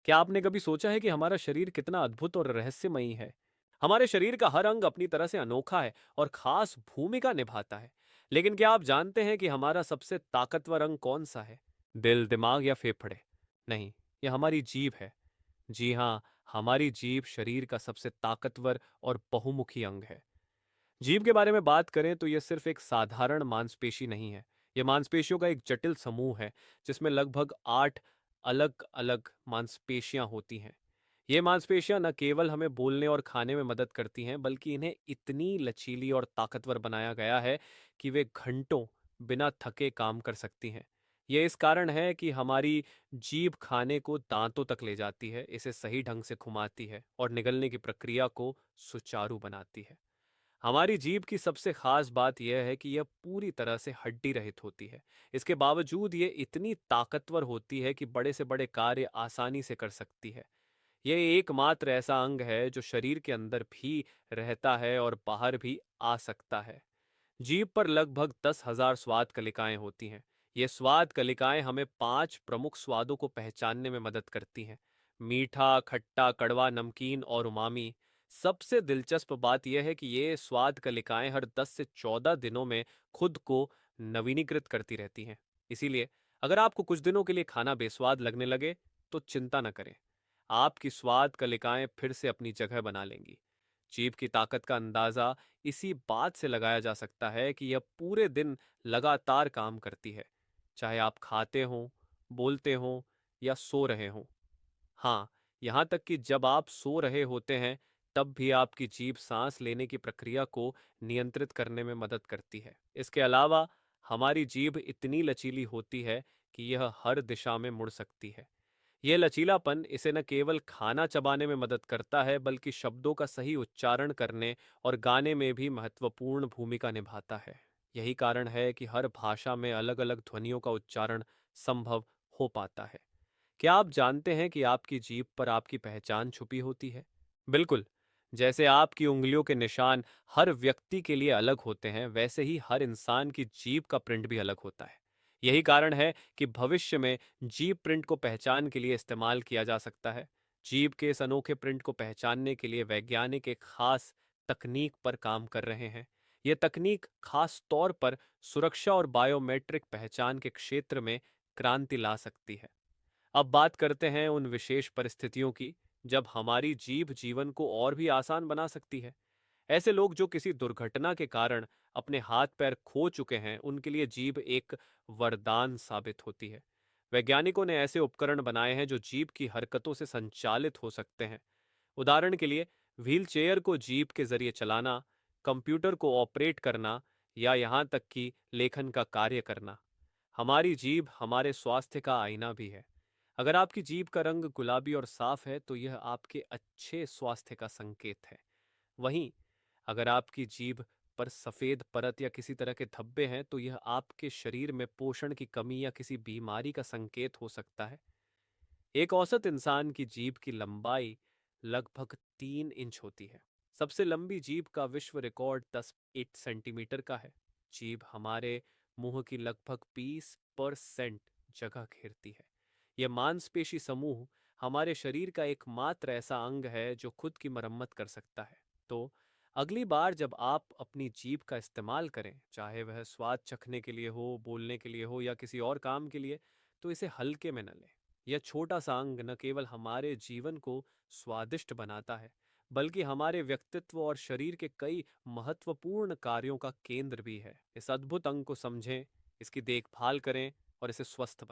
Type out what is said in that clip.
क्या आपने कभी सोचा है कि हमारा शरीर कितना अद्भुत और रहस्यमयी है? हमारे शरीर का हर अंग अपनी तरह से अनोखा है और खास भूमिका निभाता है। लेकिन क्या आप जानते हैं कि हमारा सबसे ताकतवर अंग कौन सा है? दिल, दिमाग या फेफड़े? नहीं, यह हमारी जीभ है। जी हाँ, हमारी जीभ शरीर का सबसे ताकतवर और बहुमुखी अंग है। जीभ के बारे में बात करें तो यह सिर्फ एक साधारण मांसपेशी नहीं है। यह मांसपेशियों का एक जटिल समूह है जिसमें लगभग 8 अलग-अलग मांसपेशियां होती हैं। ये मांसपेशियां न केवल हमें बोलने और खाने में मदद करती हैं, बल्कि इन्हें इतनी लचीली और ताकतवर बनाया गया है कि वे घंटों बिना थके काम कर सकती हैं। यह इस कारण है कि हमारी जीभ खाने को दांतों तक ले जाती है, इसे सही ढंग से घुमाती है और निगलने की प्रक्रिया को सुचारू बनाती है। हमारी जीभ की सबसे खास बात यह है कि यह पूरी तरह से हड्डी रहित होती है। इसके बावजूद ये इतनी ताकतवर होती है कि बड़े से बड़े कार्य आसानी से कर सकती है। यह एकमात्र ऐसा अंग है जो शरीर के अंदर भी रहता है और बाहर भी आ सकता है। जीभ पर लगभग 10,000 स्वाद कलिकाएं होती हैं। ये स्वाद कलिकाएं हमें 5 प्रमुख स्वादों को पहचानने में मदद करती हैं: मीठा, खट्टा, कड़वा, नमकीन और उमामी। सबसे दिलचस्प बात यह है कि ये स्वाद कलिकाएं हर 10 से 14 दिनों में खुद को नवीनीकृत करती रहती हैं। इसीलिए अगर आपको कुछ दिनों के लिए खाना बेस्वाद लगने लगे, तो चिंता न करें। आपकी स्वाद कलिकाएं फिर से अपनी जगह बना लेंगी। जीभ की ताकत का अंदाजा इसी बात से लगाया जा सकता है कि यह पूरे दिन लगातार काम करती है, चाहे आप खाते हों, बोलते हों या सो रहे हों। हाँ, यहाँ तक कि जब आप सो रहे होते हैं, तब भी आपकी जीभ सांस लेने की प्रक्रिया को नियंत्रित करने में मदद करती है। इसके अलावा हमारी जीभ इतनी लचीली होती है कि यह हर दिशा में मुड़ सकती है। यह लचीलापन इसे न केवल खाना चबाने में मदद करता है, बल्कि शब्दों का सही उच्चारण करने और गाने में भी महत्वपूर्ण भूमिका निभाता है। यही कारण है कि हर भाषा में अलग-अलग ध्वनियों का उच्चारण संभव हो पाता है। क्या आप जानते हैं कि आपकी जीभ पर आपकी पहचान छुपी होती है? बिल्कुल। जैसे आपकी उंगलियों के निशान हर व्यक्ति के लिए अलग होते हैं, वैसे ही हर इंसान की जीभ का प्रिंट भी अलग होता है। यही कारण है कि भविष्य में जीभ प्रिंट को पहचान के लिए इस्तेमाल किया जा सकता है। जीभ के इस अनोखे प्रिंट को पहचानने के लिए वैज्ञानिक एक खास तकनीक पर काम कर रहे हैं। यह तकनीक खास तौर पर सुरक्षा और बायोमेट्रिक पहचान के क्षेत्र में क्रांति ला सकती है। अब बात करते हैं उन विशेष परिस्थितियों की जब हमारी जीभ जीवन को और भी आसान बना सकती है। ऐसे लोग जो किसी दुर्घटना के कारण अपने हाथ पैर खो चुके हैं, उनके लिए जीभ एक वरदान साबित होती है। वैज्ञानिकों ने ऐसे उपकरण बनाए हैं जो जीभ की हरकतों से संचालित हो सकते हैं। उदाहरण के लिए, व्हील चेयर को जीभ के जरिए चलाना, कंप्यूटर को ऑपरेट करना या यहाँ तक कि लेखन का कार्य करना। हमारी जीभ हमारे स्वास्थ्य का आईना भी है। अगर आपकी जीभ का रंग गुलाबी और साफ है, तो यह आपके अच्छे स्वास्थ्य का संकेत है। वहीं अगर आपकी जीभ पर सफेद परत या किसी तरह के धब्बे हैं, तो यह आपके शरीर में पोषण की कमी या किसी बीमारी का संकेत हो सकता है। एक औसत इंसान की जीभ की लंबाई लगभग 3 इंच होती है। सबसे लंबी जीभ का विश्व रिकॉर्ड 10 8 सेंटीमीटर का है। जीभ हमारे मुंह की लगभग 20% जगह घेरती है। यह मांसपेशी समूह हमारे शरीर का एकमात्र ऐसा अंग है जो खुद की मरम्मत कर सकता है। तो अगली बार जब आप अपनी जीभ का इस्तेमाल करें, चाहे वह स्वाद चखने के लिए हो, बोलने के लिए हो या किसी और काम के लिए, तो इसे हल्के में न लें। यह छोटा सा अंग न केवल हमारे जीवन को स्वादिष्ट बनाता है, बल्कि हमारे व्यक्तित्व और शरीर के कई महत्वपूर्ण कार्यों का केंद्र भी है। इस अद्भुत अंग को समझें, इसकी देखभाल करें और इसे स्वस्थ